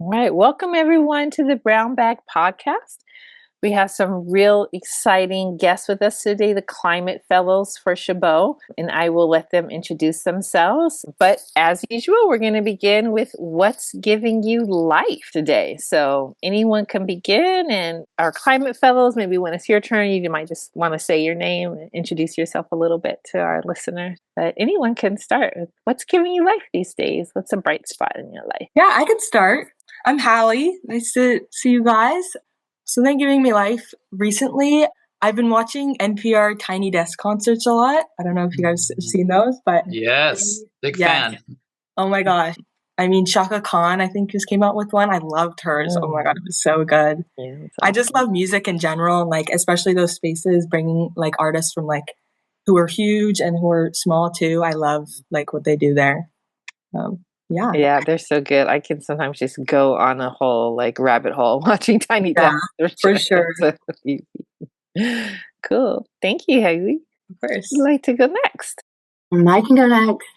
All right, welcome everyone to the Brown Bag Podcast. We have some real exciting guests with us today, the Climate Fellows for Chabot, and I will let them introduce themselves. But as usual, we're going to begin with what's giving you life today. So anyone can begin, and our Climate Fellows, maybe when it's your turn, you might just want to say your name and introduce yourself a little bit to our listeners. But anyone can start with what's giving you life these days? What's a bright spot in your life? Yeah, I could start. I'm Hallie. Nice to see you guys. Something giving me life recently, I've been watching NPR Tiny Desk concerts a lot. I don't know if you guys have seen those, but Yes, big yes. fan. Oh my gosh. I mean, Shaka Khan, I think, just came out with one. I loved hers. Oh my God, it was so good. Yeah, I just love music in general, and like especially those spaces bringing like artists from like who are huge and who are small too. I love like what they do there. Yeah. Yeah, they're so good. I can sometimes just go on a whole like rabbit hole watching Tiny Yeah, Desk. for sure. So easy. Cool. Thank you, Haley. Of course. Would like to go next? I can go next.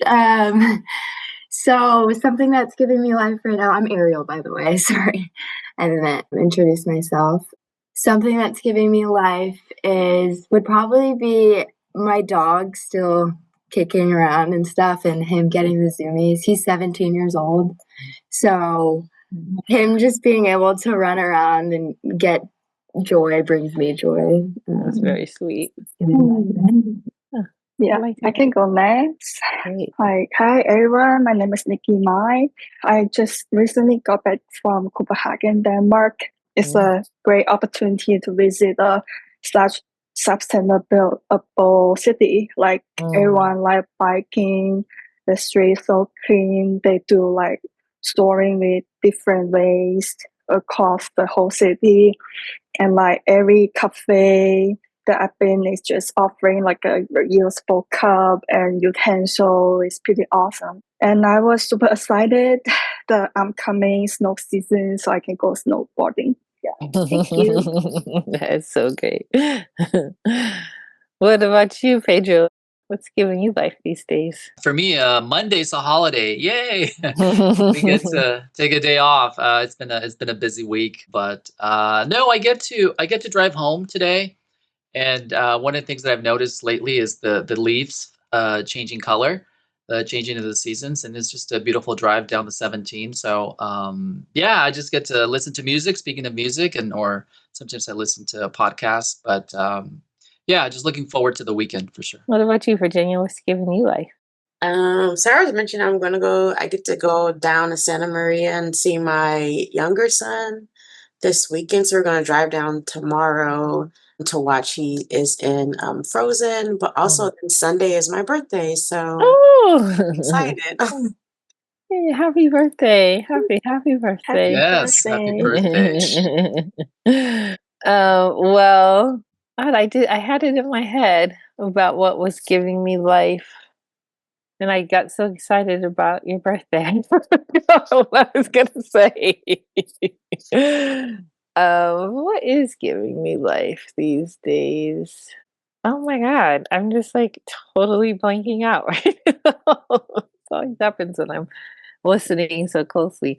So something that's giving me life right now, I'm Ariel, by the way. Sorry, I didn't introduce myself. Something that's giving me life would probably be my dog still kicking around and stuff and him getting the zoomies. He's 17 years old. So him just being able to run around and get joy brings me joy. That's very sweet. Yeah, I can go next. Hi everyone, my name is Nikki Mai. I just recently got back from Copenhagen, Denmark. It's a great opportunity to visit such sustainable city. Like everyone like biking, the streets so clean. They do like storing with different waste across the whole city, and like every cafe that I've been is just offering like a reusable cup and utensil. Is pretty awesome. And I was super excited the upcoming snow season so I can go snowboarding. Yeah. Thank you. That's so great. What about you, Pedro? What's giving you life these days? For me, Monday's a holiday. Yay! We get to take a day off. It's been a busy week, but no, I get to drive home today. And one of the things that I've noticed lately is the leaves changing color, changing of the seasons, and it's just a beautiful drive down the 17. So yeah, I just get to listen to music. Speaking of music, or sometimes I listen to a podcast. But yeah, just looking forward to the weekend for sure. What about you, Virginia? What's giving you life? Sarah's mentioned I get to go down to Santa Maria and see my younger son this weekend. So we're going to drive down tomorrow to watch. He is in Frozen, but also then Sunday is my birthday. So I'm excited. Hey, happy birthday. Happy birthday. Yes, happy birthday. Well, I had it in my head about what was giving me life. And I got so excited about your birthday. I forgot what I was gonna say. What is giving me life these days? Oh my God, I'm just like totally blanking out right now. It always happens when I'm listening so closely.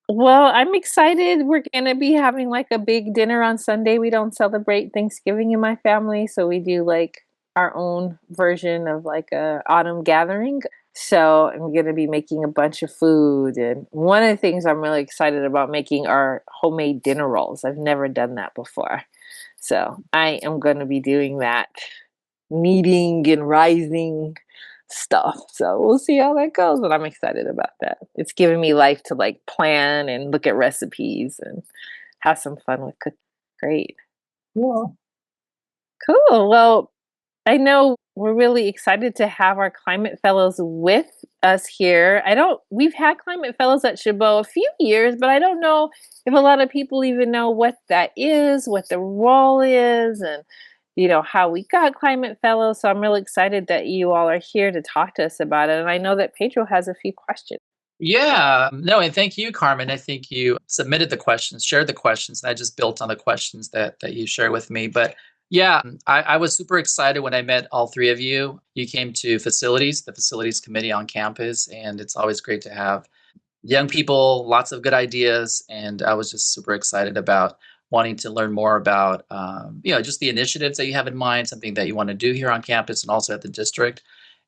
Well, I'm excited. We're gonna be having like a big dinner on Sunday. We don't celebrate Thanksgiving in my family, so we do like our own version of like a autumn gathering. So I'm gonna be making a bunch of food, and one of the things I'm really excited about making are homemade dinner rolls. I've never done that before, so I am gonna be doing that, kneading and rising stuff. So we'll see how that goes, but I'm excited about that. It's giving me life to like plan and look at recipes and have some fun with cooking. Great. Cool. Cool. Well, I know we're really excited to have our climate fellows with us here. We've had climate fellows at Chabot a few years, but I don't know if a lot of people even know what that is, what the role is, and how we got climate fellows. So I'm really excited that you all are here to talk to us about it. And I know that Pedro has a few questions. Yeah, no, and thank you, Carmen. I think you submitted the questions, shared the questions, and I just built on the questions that you shared with me. But yeah, I was super excited when I met all three of you. You came to the facilities committee on campus, and it's always great to have young people, lots of good ideas, and I was just super excited about wanting to learn more about just the initiatives that you have in mind, something that you want to do here on campus and also at the district.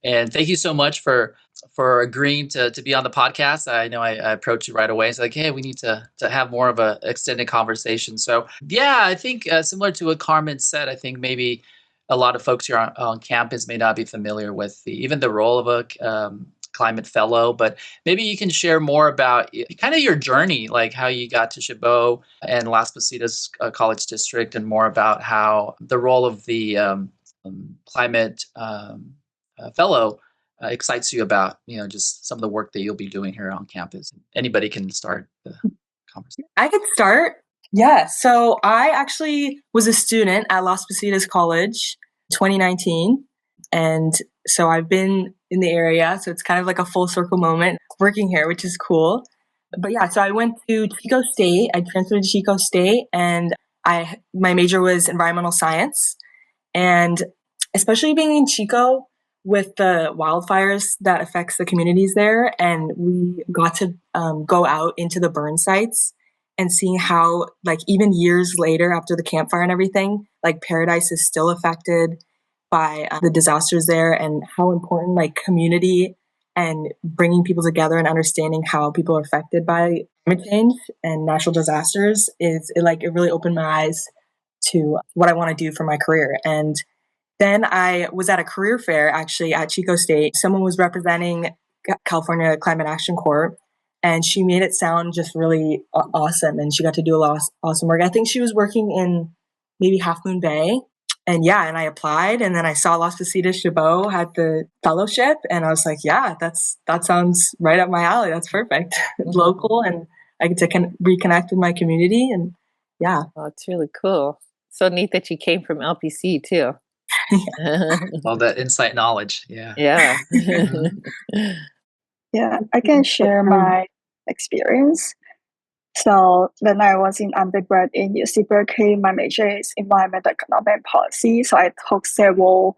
And thank you so much for agreeing to be on the podcast. I know I approached you right away. It's like, hey, we need to have more of a extended conversation. So yeah, I think similar to what Carmen said, I think maybe a lot of folks here on campus may not be familiar with even the role of a climate fellow, but maybe you can share more about kind of your journey, like how you got to Chabot and Las Positas College District, and more about how the role of the climate fellow excites you about, just some of the work that you'll be doing here on campus. Anybody can start the conversation. I could start. Yeah. So I actually was a student at Las Positas College 2019. And so I've been in the area. So it's kind of like a full circle moment working here, which is cool. But yeah, so I went to Chico State. I transferred to Chico State, and my major was environmental science. And especially being in Chico with the wildfires that affects the communities there, and we got to go out into the burn sites and seeing how, like, even years later after the campfire and everything, like, Paradise is still affected by the disasters there, and how important, like, community and bringing people together and understanding how people are affected by climate change and natural disasters it really opened my eyes to what I want to do for my career. And then I was at a career fair actually at Chico State. Someone was representing California Climate Action Corps, and she made it sound just really awesome. And she got to do a lot of awesome work. I think she was working in maybe Half Moon Bay. And yeah, and I applied, and then I saw Las Positas Chabot had the fellowship, and I was like, yeah, that sounds right up my alley. That's perfect. Local, and I get to reconnect with my community, and yeah. Oh, it's really cool. So neat that you came from LPC too. All that insight knowledge. Yeah. Yeah. Yeah, I can share my experience. So when I was in undergrad in UC Berkeley, my major is environmental economic and policy. So I took several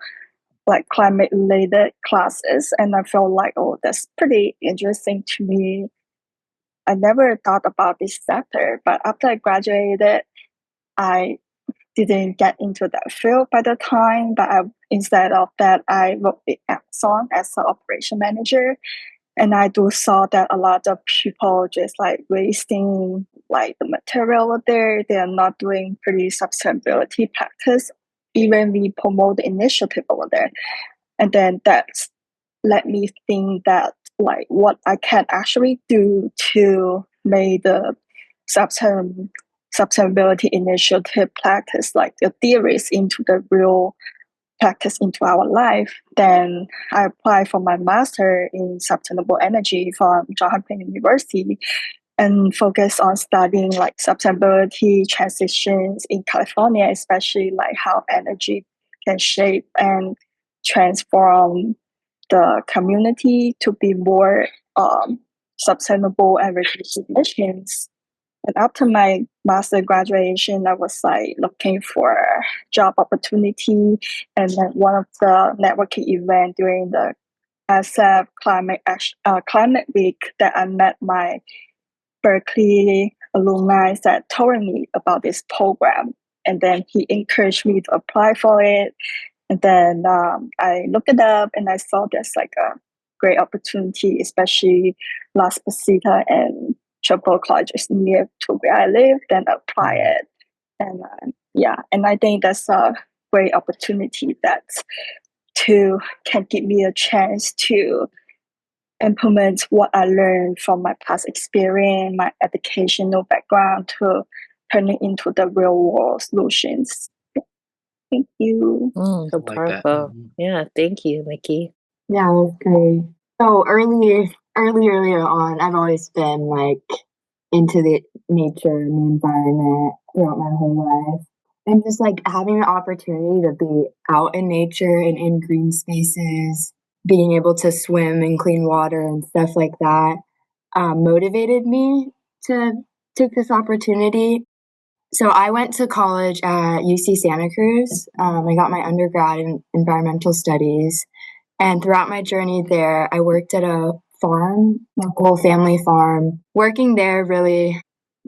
like climate related classes, and I felt like, oh, that's pretty interesting to me. I never thought about this sector, but after I graduated, I didn't get into that field by the time. But instead of that, I worked at Amazon as an operation manager. And I do saw that a lot of people just like wasting like the material over there. They are not doing pretty sustainability practice. Even we promote the initiative over there. And then that's let me think that like what I can actually do to make the sustainability initiative practice, like the theories into the real practice into our life. Then I applied for my master in sustainable energy from Johns Hopkins University and focus on studying like sustainability transitions in California, especially like how energy can shape and transform the community to be more sustainable and reduce emissions. And after my master graduation, I was like looking for job opportunity. And then one of the networking events during the SF Climate Week that I met my Berkeley alumni that told me about this program. And then he encouraged me to apply for it. And then I looked it up and I saw there's like a great opportunity, especially Las Positas and Chabot College is near to where I live, then apply it. And and I think that's a great opportunity that can give me a chance to implement what I learned from my past experience, my educational background to turn it into the real world solutions. Thank you. So I like that. powerful. Yeah, thank you, Nikki. Yeah, that's great. So earlier on, I've always been like into the nature and the environment throughout my whole life. And just like having the opportunity to be out in nature and in green spaces, being able to swim in clean water and stuff like that, motivated me to take this opportunity. So I went to college at UC Santa Cruz. I got my undergrad in environmental studies. And throughout my journey there, I worked at a farm, local family farm. Working there really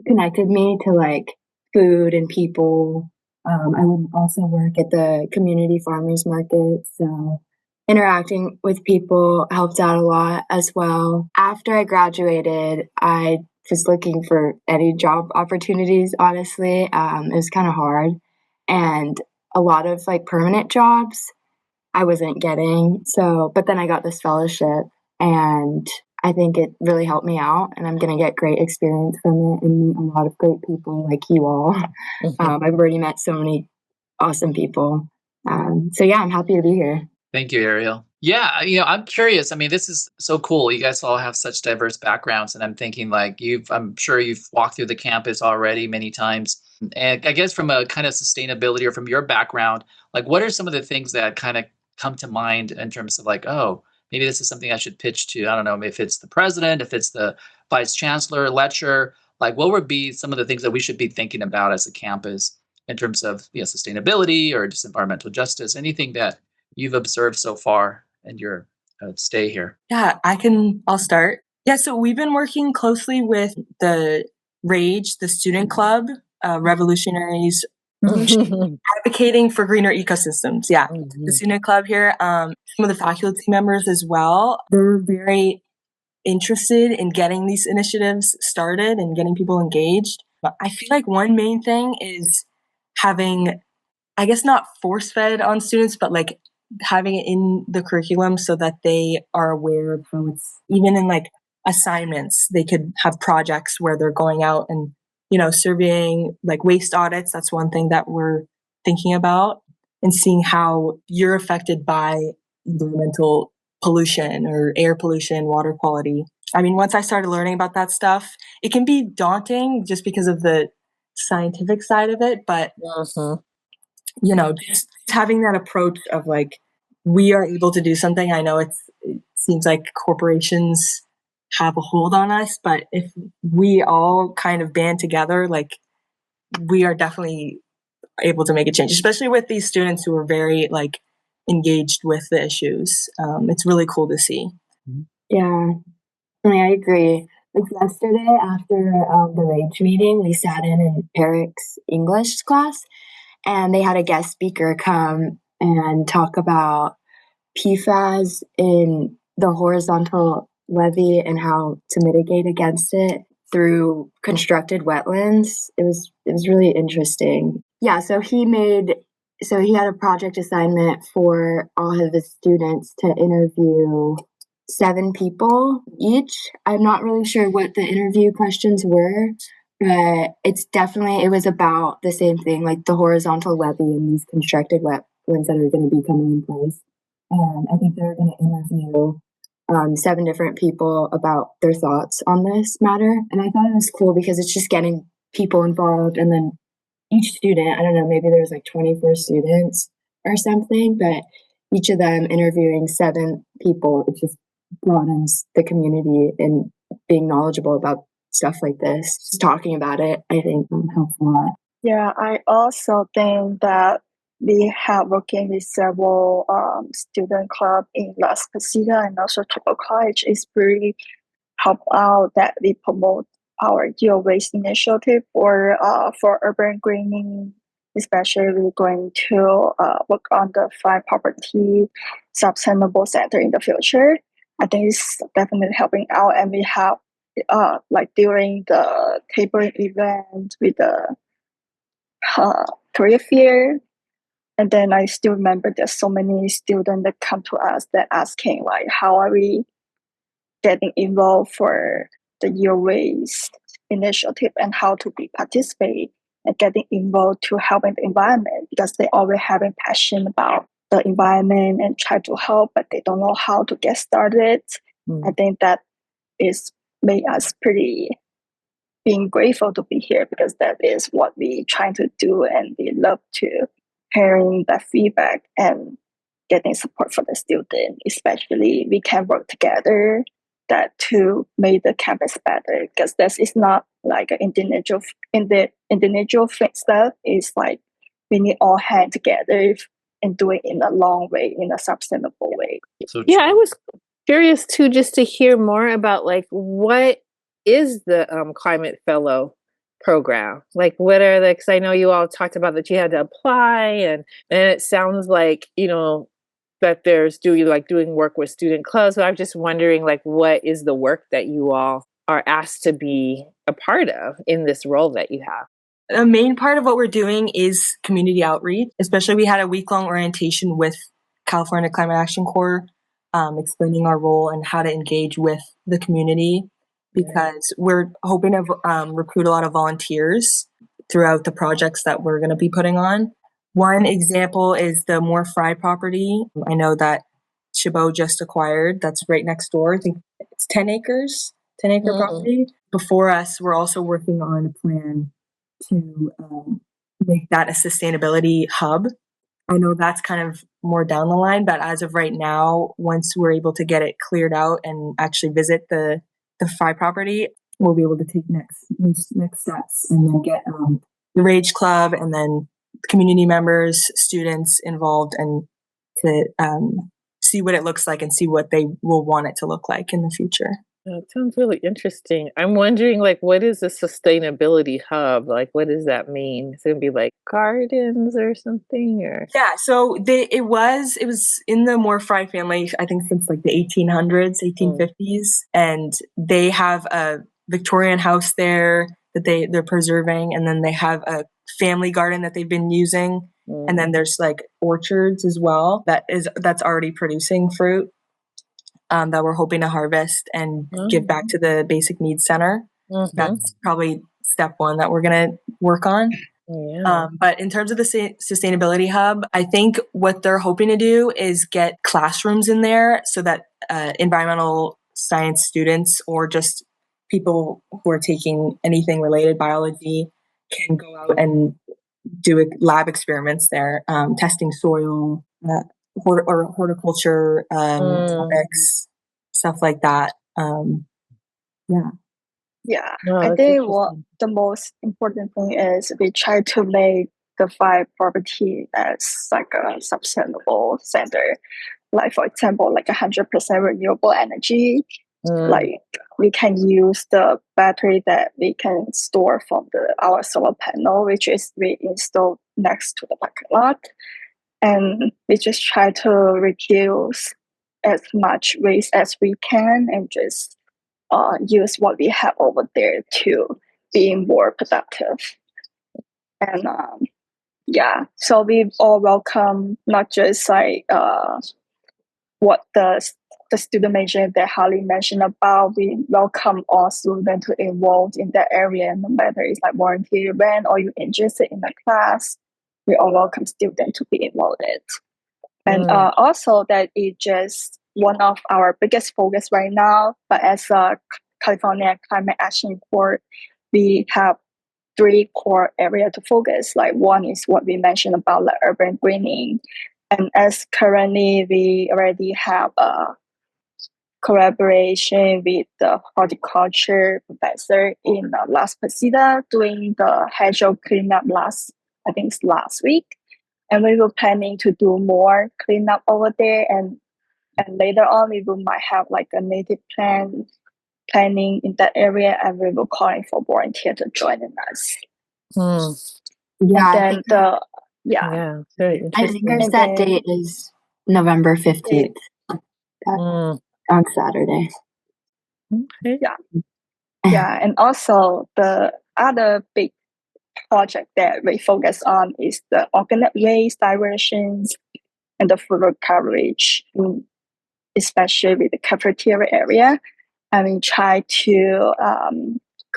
connected me to like food and people. I would also work at the community farmers market, so interacting with people helped out a lot as well. After I graduated, I was looking for any job opportunities, honestly. It was kind of hard. And a lot of like permanent jobs I wasn't getting. So, but then I got this fellowship and I think it really helped me out and I'm going to get great experience from it and meet a lot of great people like you all. I've already met so many awesome people. So yeah, I'm happy to be here. Thank you, Ariel. Yeah, I'm curious. I mean, this is so cool. You guys all have such diverse backgrounds, and I'm thinking like I'm sure you've walked through the campus already many times. And I guess from a kind of sustainability or from your background, like what are some of the things that kind of come to mind in terms of like, oh, maybe this is something I should pitch to, I don't know, if it's the president, if it's the vice chancellor, lecturer, like what would be some of the things that we should be thinking about as a campus in terms of sustainability or just environmental justice, anything that you've observed so far in your stay here? Yeah, I'll start. Yeah, so we've been working closely with the RAGE, the student club, revolutionaries advocating for greener ecosystems. Yeah, the student club here, some of the faculty members as well. They're very interested in getting these initiatives started and getting people engaged. But I feel like one main thing is having, I guess, not force fed on students, but like having it in the curriculum so that they are aware of how it's, even in like assignments, they could have projects where they're going out and, surveying like waste audits. That's one thing that we're thinking about, and seeing how you're affected by environmental pollution or air pollution, water quality. I mean, once I started learning about that stuff, it can be daunting just because of the scientific side of it, but just having that approach of like, we are able to do something. I know it seems like corporations have a hold on us, but if we all kind of band together, like we are definitely able to make a change, especially with these students who are very like engaged with the issues. It's really cool to see. Yeah, I agree. Like yesterday after the RAGE meeting, we sat in Eric's English class and they had a guest speaker come and talk about PFAS in the horizontal levee and how to mitigate against it through constructed wetlands. It was really interesting. Yeah, so he had a project assignment for all of his students to interview 7 people each. I'm not really sure what the interview questions were, but it was about the same thing, like the horizontal levee and these constructed wetlands that are going to be coming in place. And I think they're going to interview 7 different people about their thoughts on this matter. And I thought it was cool because it's just getting people involved. And then each student, I don't know, maybe there's like 24 students or something, but each of them interviewing 7 people, it just broadens the community and being knowledgeable about stuff like this. Just talking about it, I think helps a lot. Yeah, I also think that we have working with several student club in Las Positas and also Chabot College is really help out that we promote our zero waste initiative for urban greening. Especially we're going to work on the 5 property sustainable center in the future. I think it's definitely helping out, and we have like during the tabling event with the career fair. And then I still remember there's so many students that come to us that asking like, how are we getting involved for the Year Waste initiative and how to be participate and getting involved to help in the environment, because they already having passion about the environment and try to help, but they don't know how to get started. I think that is made us pretty being grateful to be here, because that is what we trying to do, and we love to hearing that feedback and getting support for the student. Especially we can work together that to make the campus better, because this is not like an individual stuff. It's like we need all hand together and do it in a long way, in a sustainable way. So Yeah, curious too, just to hear more about like what is the climate fellow program? Like, what are the? Because I know you all talked about that you had to apply, and it sounds like that there's doing work with student clubs. So I'm just wondering, like, what is the work that you all are asked to be a part of in this role that you have? The main part of what we're doing is community outreach. Especially, we had a week-long orientation with California Climate Action Corps, explaining our role and how to engage with the community, because we're hoping to recruit a lot of volunteers throughout the projects that we're going to be putting on. One example is the Moore Fry property. I know that Chabot just acquired. That's right next door. I think it's 10 acres, 10-acre property. Before us, we're also working on a plan to make that a sustainability hub. I know that's kind of more down the line, but as of right now, once we're able to get it cleared out and actually visit the Fry property, we'll be able to take next steps and then get the Rage Club and then community members, students involved, and to see what it looks like and see what they will want it to look like in the future. That sounds really interesting. I'm wondering, like, what is a sustainability hub? Like, what does that mean? Is it gonna be like gardens or something, or? Yeah, so it was in the Moore Fry family, I think since like the 1800s, 1850s, and they have a Victorian house there that they're preserving, and then they have a family garden that they've been using, and then there's like orchards as well that's already producing fruit. That we're hoping to harvest and give back to the Basic Needs Center. That's probably step one that we're going to work on. Yeah. But in terms of the sustainability hub, I think what they're hoping to do is get classrooms in there so that environmental science students or just people who are taking anything related biology can go out and do lab experiments there, testing soil, or horticulture topics, stuff like that. Yeah, No, I that's think what interesting. the most important thing is we try to make the five property as like a sustainable center. Like for example, like 100% renewable energy. Like we can use the battery that we can store from our solar panel, which is we install next to the parking lot, and we just try to reduce as much waste as we can and just use what we have over there to be more productive. And so we all welcome not just like what the student major that Harley mentioned about. We welcome all students to involve in that area, no matter it's like volunteer event or you're interested in the class. We all welcome students to be involved in it. And also that is just one of our biggest focus right now. But as a California Climate Action Corps, we have 3 core areas to focus. Like one is what we mentioned about the urban greening. And as currently we already have a collaboration with the horticulture professor in Las Positas doing the hedgerow cleanup last week. And we were planning to do more cleanup over there, and later on we might have like a native planning in that area, and we will calling for volunteer to join us. Yeah, and then Yeah, very I think interesting. our And set then- date is November 15th on Saturday. Okay. Yeah, and also the other big project that we focus on is the organic waste diversions and the food coverage, especially with the cafeteria area. And we try to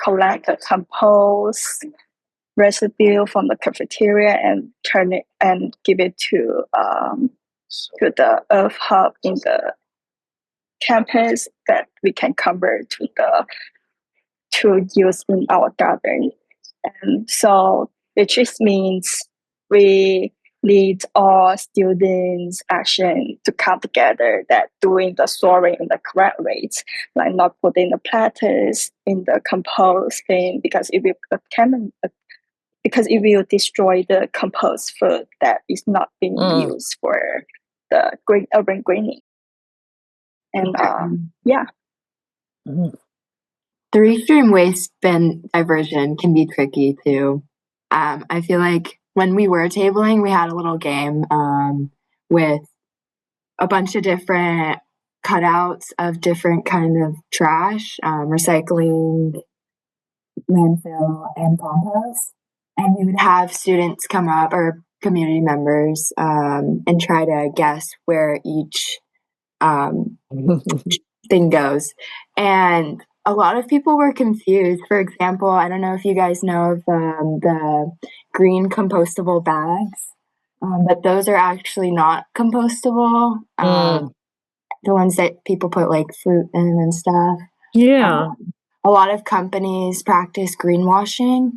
collect the compost residue from the cafeteria and turn it and give it to the earth hub in the campus that we can convert to use in our garden. And so it just means we need all students action to come together that doing the storing in the correct ways, like not putting the platters in the compost bin because it will destroy the compost food that is not being used for the urban greening. And Mhm. The extreme waste bin diversion can be tricky too. I feel like when we were tabling, we had a little game with a bunch of different cutouts of different kind of trash, recycling, landfill, and compost. And we would have students come up or community members and try to guess where each um, thing goes. And a lot of people were confused. For example, I don't know if you guys know of the green compostable bags, but those are actually not compostable. The ones that people put like fruit in and stuff. Yeah. A lot of companies practice greenwashing.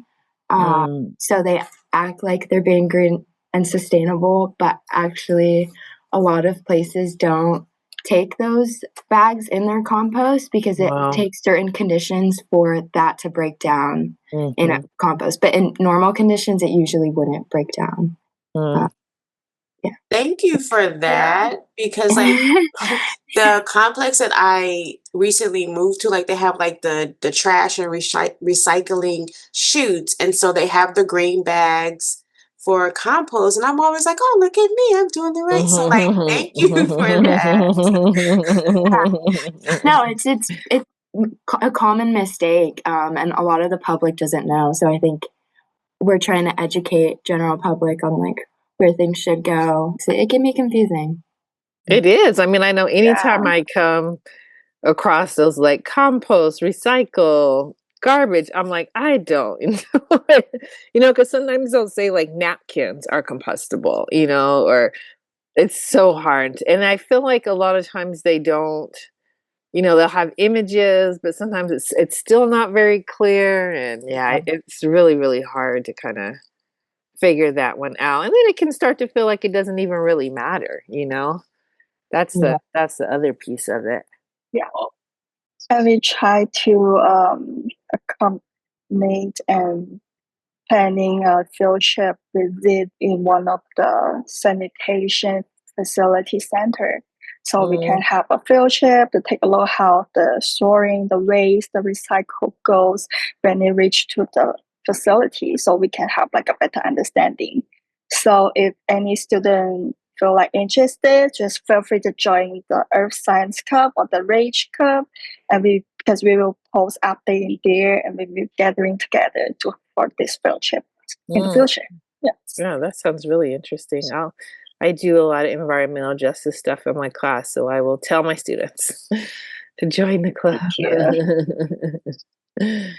So they act like they're being green and sustainable, but actually, a lot of places don't take those bags in their compost because it Wow. takes certain conditions for that to break down in a Mhm. compost. But in normal conditions, it usually wouldn't break down. Mm. Thank you for that because like the complex that I recently moved to, like they have like the trash and recycling chutes, and so they have the green bags for compost, and I'm always like, oh, look at me, I'm doing the right. So like, thank you for that. No, it's a common mistake, and a lot of the public doesn't know. So I think we're trying to educate general public on like where things should go. So it can be confusing. It is. I mean, I know anytime Yeah. I come across those like compost, recycle, garbage, I'm like, I don't, because sometimes they'll say like napkins are compostable, or it's so hard. And I feel like a lot of times they don't, they'll have images, but sometimes it's still not very clear. And yeah, it's really, really hard to kind of figure that one out. And then it can start to feel like it doesn't even really matter. That's Yeah. the other piece of it. Yeah. And we try to accommodate and planning a field trip visit in one of the sanitation facility center. So we can have a field trip to take a look how the storing, the waste, the recycle goes when it reach to the facility. So we can have like a better understanding. So if any student feel like interested, just feel free to join the Earth Science Club or the Rage Club, and because we will post update in there, and we'll be gathering together for this field trip in the Mm. future. Yes. Yeah, that sounds really interesting. I do a lot of environmental justice stuff in my class, so I will tell my students to join the club. Thank you.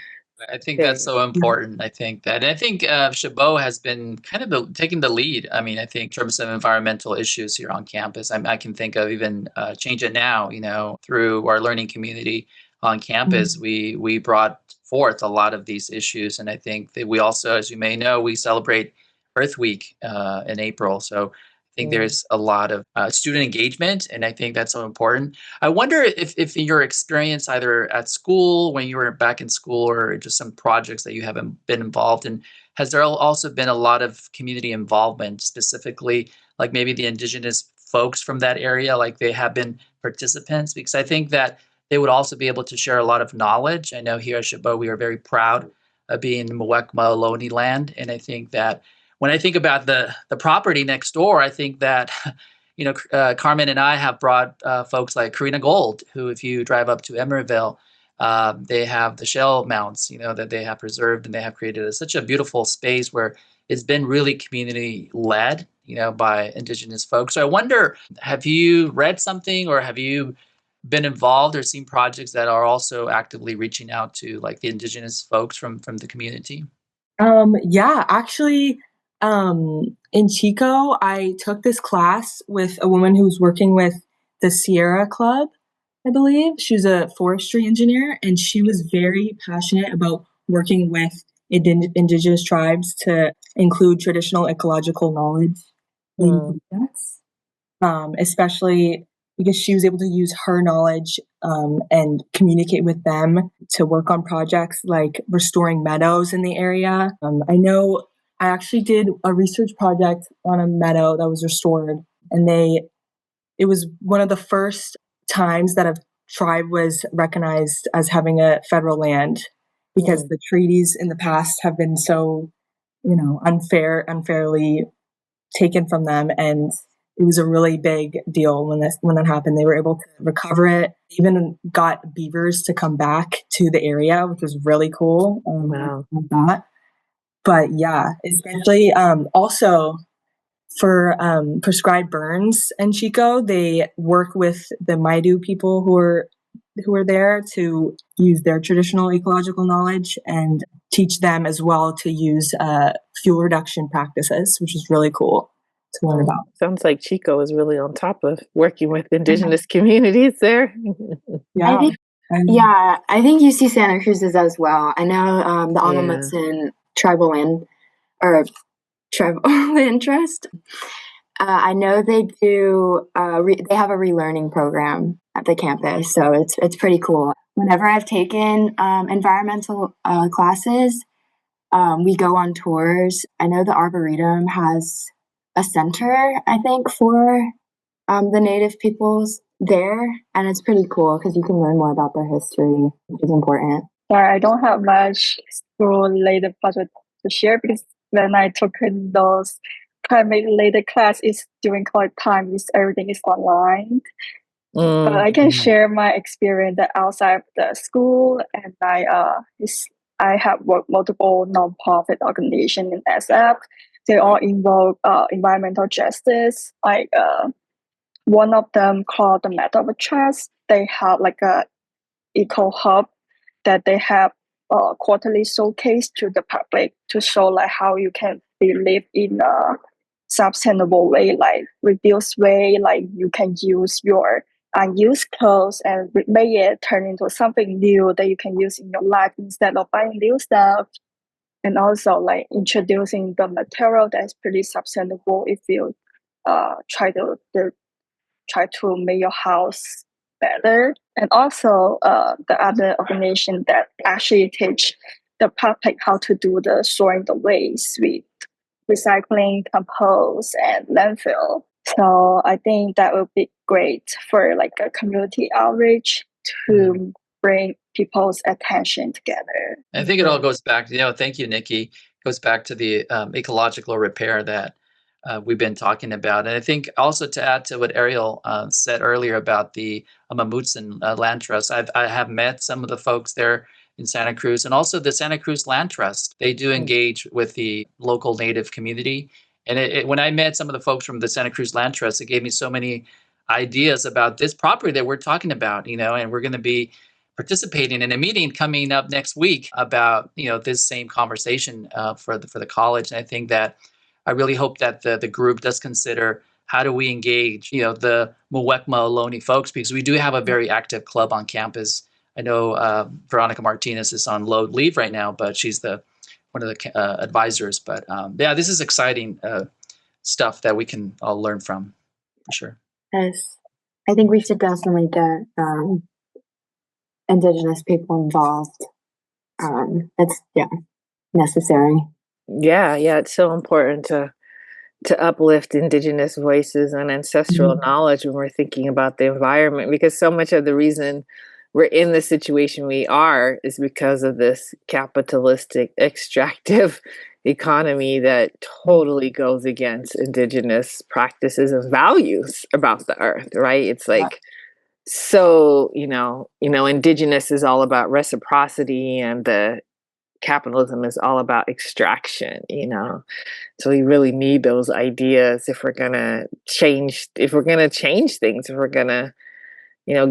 I think that's Okay. so important. I think that, and I think Chabot has been kind of taking the lead. I mean, I think in terms of environmental issues here on campus, I can think of even Change It Now. Through our learning community on campus, we brought forth a lot of these issues, and I think that we also, as you may know, we celebrate Earth Week in April. So I think there's a lot of student engagement, and I think that's so important. I wonder if in your experience, either at school, when you were back in school, or just some projects that you haven't been involved in, has there also been a lot of community involvement, specifically like maybe the indigenous folks from that area, like they have been participants? Because I think that they would also be able to share a lot of knowledge. I know here at Chabot, we are very proud of being Muwekma Ohlone land. And I think that when I think about the property next door, I think that Carmen and I have brought folks like Karina Gold, who, if you drive up to Emeryville, they have the shell mounts, that they have preserved, and they have created such a beautiful space where it's been really community led, by indigenous folks. So I wonder, have you read something, or have you been involved or seen projects that are also actively reaching out to like the indigenous folks from the community? Yeah, actually, in Chico, I took this class with a woman who's working with the Sierra Club, I believe. She was a forestry engineer, and she was very passionate about working with indigenous tribes to include traditional ecological knowledge in Mm. projects, especially because she was able to use her knowledge and communicate with them to work on projects like restoring meadows in the area. I know I actually did a research project on a meadow that was restored, and it was one of the first times that a tribe was recognized as having a federal land because the treaties in the past have been so, unfairly taken from them. And it was a really big deal when that happened. They were able to recover it, even got beavers to come back to the area, which was really cool. Wow. That. But yeah, especially also for prescribed burns in Chico, they work with the Maidu people who are there to use their traditional ecological knowledge and teach them as well to use fuel reduction practices, which is really cool to learn about. Sounds like Chico is really on top of working with indigenous communities there. Yeah. I think UC Santa Cruz is as well. I know the Amamutsan Tribal Land or Tribal Land Trust. I know they do. They have a relearning program at the campus, so it's pretty cool. Whenever I've taken environmental classes, we go on tours. I know the Arboretum has a center, I think, for the native peoples there, and it's pretty cool because you can learn more about their history, which is important. Sorry, I don't have much school-related project to share because when I took those climate-related classes during college time, everything is online. But I can share my experience that outside of the school, and I have worked multiple nonprofit organizations in SF. They all involve environmental justice. Like one of them called the Method of Trust. They have like a eco hub that they have quarterly showcase to the public to show like how you can live in a sustainable way, like reduce way, like you can use your unused clothes and make it turn into something new that you can use in your life instead of buying new stuff. And also like introducing the material that's pretty sustainable if you try to make your house better. And also the other organization that actually teach the public how to do the storing the waste with recycling, compost, and landfill. So I think that would be great for like a community outreach to bring people's attention together. I think it all goes back to, thank you, Nikki. Goes back to the ecological repair that we've been talking about. And I think also to add to what Ariel said earlier about the Mamutsan Land Trust, I have met some of the folks there in Santa Cruz, and also the Santa Cruz Land Trust. They do engage with the local Native community. And when I met some of the folks from the Santa Cruz Land Trust, it gave me so many ideas about this property that we're talking about, and we're going to be participating in a meeting coming up next week about this same conversation for the college. And I think that I really hope that the group does consider how do we engage the Muwekma Ohlone folks, because we do have a very active club on campus. I know Veronica Martinez is on load leave right now, but she's one of the advisors. But this is exciting stuff that we can all learn from, for sure. Yes, I think we should definitely get Indigenous people involved. It's necessary. Yeah, it's so important to uplift Indigenous voices and ancestral knowledge when we're thinking about the environment, because so much of the reason we're in the situation we are is because of this capitalistic, extractive economy that totally goes against Indigenous practices and values about the earth, right? It's like, so, Indigenous is all about reciprocity, and the capitalism is all about extraction, So we really need those ideas if we're gonna change things, if we're gonna,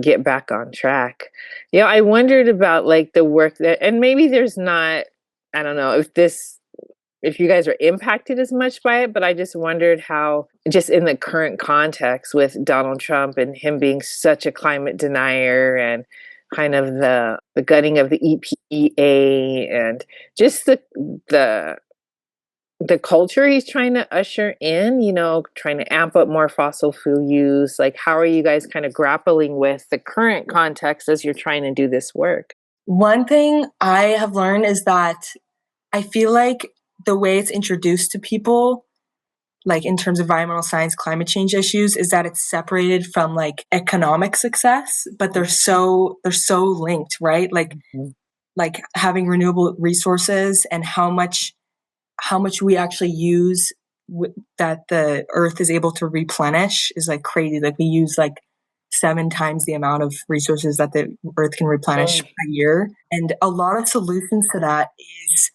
get back on track. I wondered about like the work that, and maybe there's not, I don't know if you guys are impacted as much by it, but I just wondered how, just in the current context with Donald Trump and him being such a climate denier, and kind of the gutting of the EPA, and just the culture he's trying to usher in, trying to amp up more fossil fuel use. Like, how are you guys kind of grappling with the current context as you're trying to do this work? One thing I have learned is that I feel like the way it's introduced to people like in terms of environmental science, climate change issues, is that it's separated from like economic success, but they're so linked, right? Like having renewable resources and how much we actually use that the earth is able to replenish is like crazy. Like we use like 7 times the amount of resources that the earth can replenish a year. And a lot of solutions to that is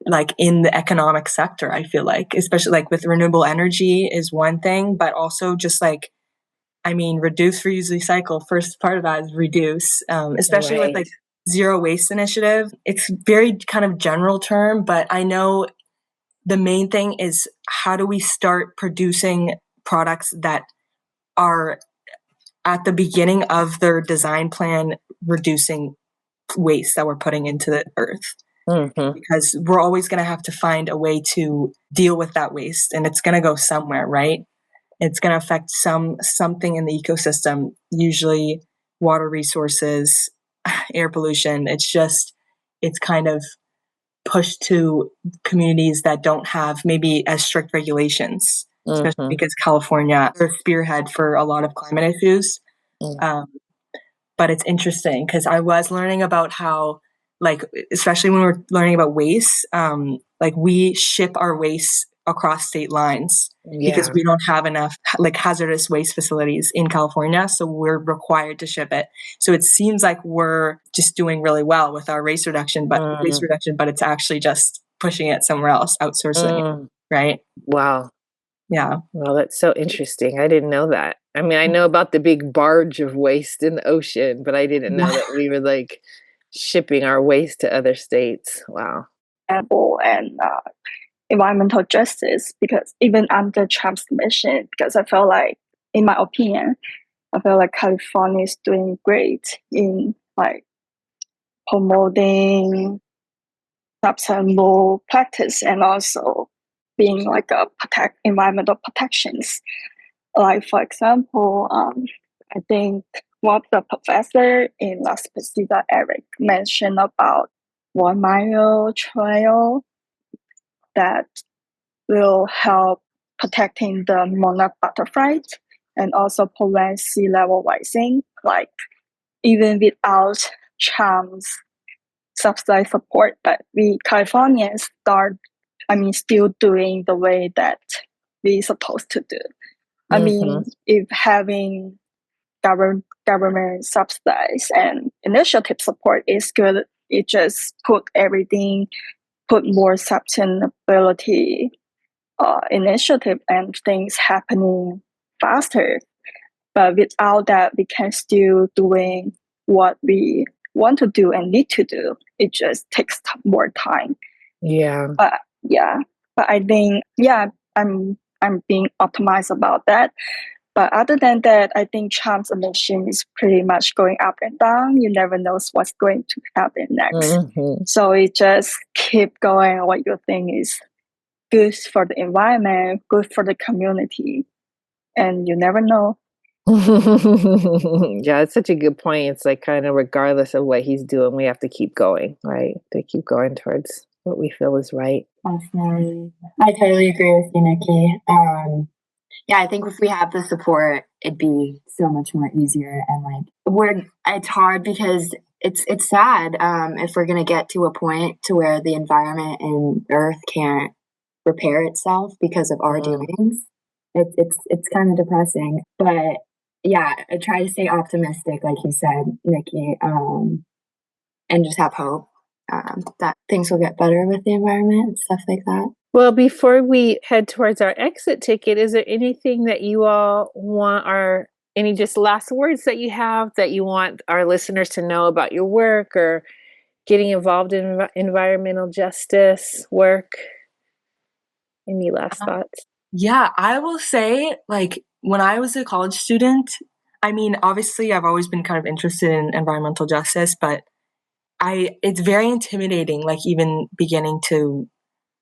like in the economic sector, I feel like, especially like with renewable energy is one thing, but also just like, I mean, reduce, reuse, recycle. First part of that is reduce, especially with like zero waste initiative. It's very kind of general term, but I know the main thing is how do we start producing products that are at the beginning of their design plan, reducing waste that we're putting into the earth. Because we're always going to have to find a way to deal with that waste, and it's going to go somewhere, right? It's going to affect something in the ecosystem, usually water resources, air pollution. It's kind of pushed to communities that don't have maybe as strict regulations, especially because California is a spearhead for a lot of climate issues. But it's interesting because I was learning about how, like, especially when we're learning about waste, like we ship our waste across state lines because we don't have enough like hazardous waste facilities in California. So we're required to ship it. So it seems like we're just doing really well with our waste reduction, but it's actually just pushing it somewhere else, outsourcing it, right? Wow. Yeah. Well, that's so interesting. I didn't know that. I mean, I know about the big barge of waste in the ocean, but I didn't know that we were like shipping our waste to other states. Wow. And environmental justice, because even under Trump's mission, because I felt like, in my opinion, I feel like California is doing great in like promoting sustainable practice and also being like a environmental protections. Like for example, I think one of the professor in Las Positas, Eric, mentioned about 1 mile trail that will help protecting the monarch butterflies and also prevent sea level rising. Like even without Trump's subsidized support, but we Californians still doing the way that we supposed to do. I mean, if having government subsidize and initiative support is good, it just put more sustainability initiative and things happening faster. But without that, we can still doing what we want to do and need to do. It just takes more time. Yeah. But I think I'm being optimized about that. But other than that, I think Trump's emission is pretty much going up and down. You never know what's going to happen next. So it just keep going what you think is good for the environment, good for the community, and you never know. Yeah, it's such a good point. It's like kind of regardless of what he's doing, we have to keep going, right? To keep going towards what we feel is right. Definitely. I totally agree with you, Nikki. Yeah, I think if we have the support, it'd be so much more easier. And like it's hard because it's sad if we're gonna get to a point to where the environment and Earth can't repair itself because of our doings. It's kind of depressing, but yeah, I try to stay optimistic, like you said, Nikki, and just have hope that things will get better with the environment and stuff like that. Well, before we head towards our exit ticket, is there anything that you all want any just last words that you have that you want our listeners to know about your work or getting involved in environmental justice work? Any last thoughts? Yeah, I will say, like, when I was a college student, I mean, obviously I've always been kind of interested in environmental justice, but it's very intimidating, like even beginning to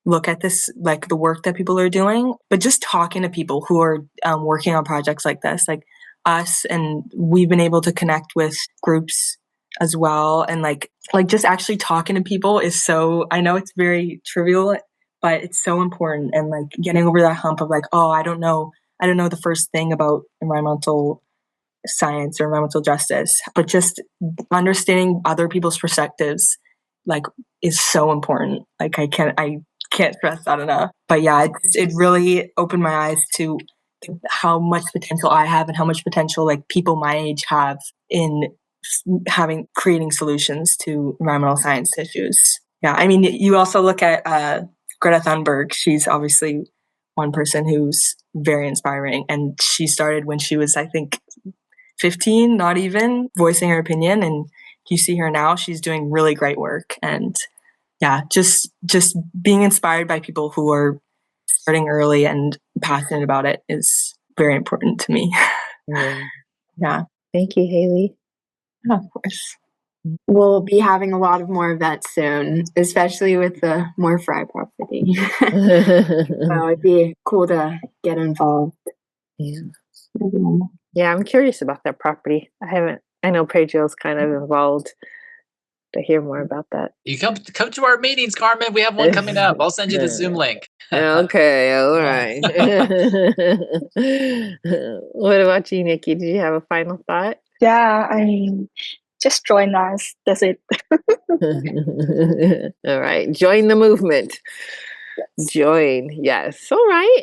look at this, like the work that people are doing, but just talking to people who are working on projects like this, like us, and we've been able to connect with groups as well. And like just actually talking to people is so, I know it's very trivial, but it's so important. And like getting over that hump of like, oh, I don't know the first thing about environmental science or environmental justice, but just understanding other people's perspectives like is so important. Like I can't stress that enough. But yeah, it really opened my eyes to how much potential I have and how much potential like people my age have in creating solutions to environmental science issues. Yeah, I mean, you also look at Greta Thunberg. She's obviously one person who's very inspiring, and she started when she was, I think, 15, not even, voicing her opinion. And you see her now, she's doing really great work. And yeah, just being inspired by people who are starting early and passionate about it is very important to me. Yeah. Thank you, Haley. Yeah, of course. We'll be having a lot of more events soon, especially with the more fry property. So it'd be cool to get involved. Yeah. Yeah, I'm curious about that property. I know Pedro's kind of involved to hear more about that. You come to our meetings, Carmen. We have one coming up. I'll send you the Zoom link. Okay, all right. What about you, Nikki? Did you have a final thought? Yeah, I mean, just join us. That's it. All right, join the movement. Join, yes. All right.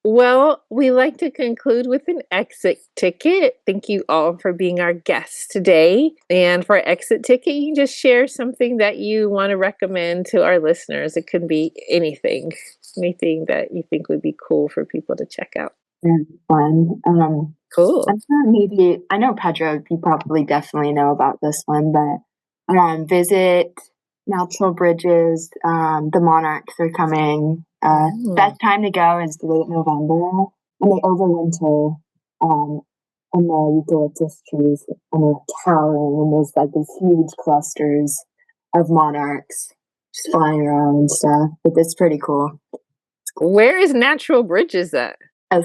Well, we like to conclude with an exit ticket. Thank you all for being our guests today. And for exit ticket, you can just share something that you want to recommend to our listeners. It could be anything that you think would be cool for people to check out. Fun. Cool. I'm sure I know Pedro, you probably definitely know about this one, but visit Natural Bridges. The monarchs are coming. Best time to go is late November, and they overwinter in the eucalyptus trees, and they're towering, and there's like these huge clusters of monarchs just flying around and stuff. But it's pretty cool. Where is Natural Bridges at?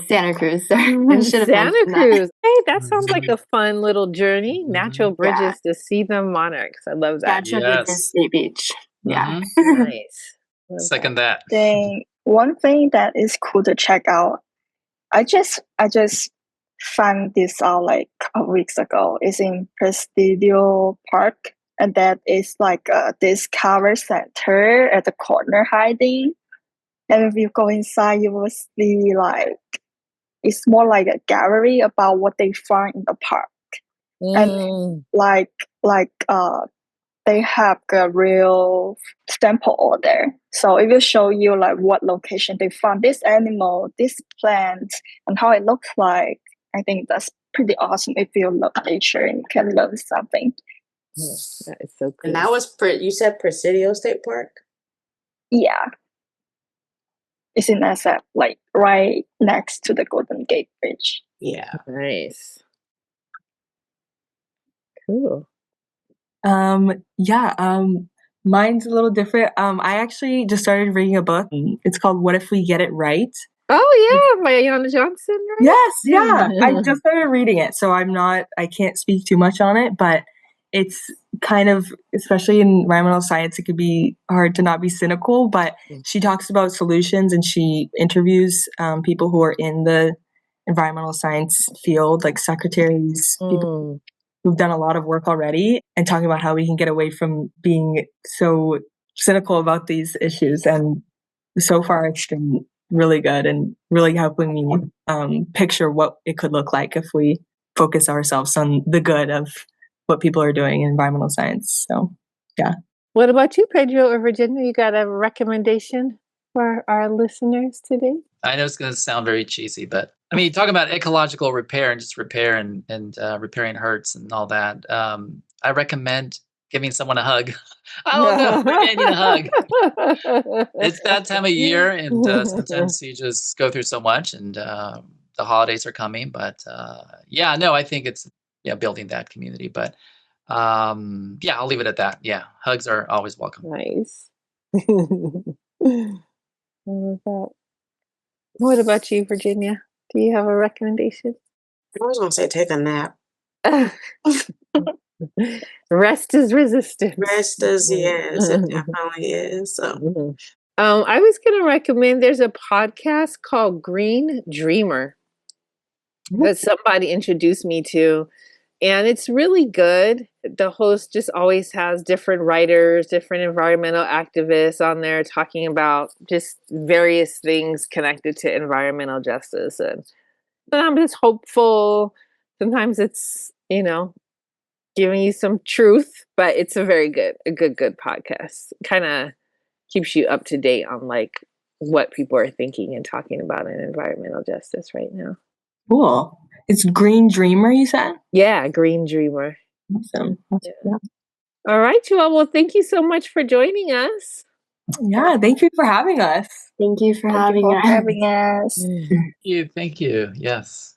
Santa Cruz. In Santa Cruz. Hey, that sounds like a fun little journey. Natural Bridges to see the monarchs. I love that. Natural Bridges State Beach. Yeah. Nice. Second that. One thing that is cool to check out, I just found this out like a couple weeks ago. It's in Presidio Park, and that is like a discover center at the corner hiding. And if you go inside, you will see like it's more like a gallery about what they found in the park, and they have a real sample all there. So it will show you like what location they found this animal, this plant, and how it looks like. I think that's pretty awesome if you love nature and you can learn something. That is so cool. And that was you said Presidio State Park? Yeah. It's in SF, like right next to the Golden Gate Bridge. Yeah. Nice. Cool. Mine's a little different. I actually just started reading a book. It's called What If We Get It Right? Oh yeah, by Ayanna Johnson, right? Yes, yeah. I just started reading it, so I can't speak too much on it, but it's kind of, especially in environmental science, it could be hard to not be cynical, but she talks about solutions and she interviews people who are in the environmental science field, like secretaries, people who've done a lot of work already, and talking about how we can get away from being so cynical about these issues. And so far it's been really good and really helping me picture what it could look like if we focus ourselves on the good of what people are doing in environmental science. So, yeah. What about you, Pedro or Virginia? You got a recommendation for our listeners today? I know it's going to sound very cheesy, but I mean, talking about ecological repair and just repair and repairing hurts and all that. I recommend giving someone a hug. I don't know, maybe I need a hug. It's that time of year, and sometimes you just go through so much, and the holidays are coming. But I think it's building that community. But I'll leave it at that. Yeah, hugs are always welcome. Nice. What about you, Virginia? Do you have a recommendation? I was going to say take a nap. Rest is resistance. Rest is, yes, it definitely is. So I was going to recommend there's a podcast called Green Dreamer that somebody introduced me to, and it's really good. The host just always has different writers, different environmental activists on there talking about just various things connected to environmental justice. And I'm just hopeful. Sometimes it's, giving you some truth, but it's a good podcast. Kind of keeps you up to date on like what people are thinking and talking about in environmental justice right now. Cool. It's Green Dreamer, you said? Yeah, Green Dreamer. Awesome. Yeah. All right, Joelle. Well, thank you so much for joining us. Yeah, thank you for having us. Thank you for Thank you having for us. having us. Thank you. Yes.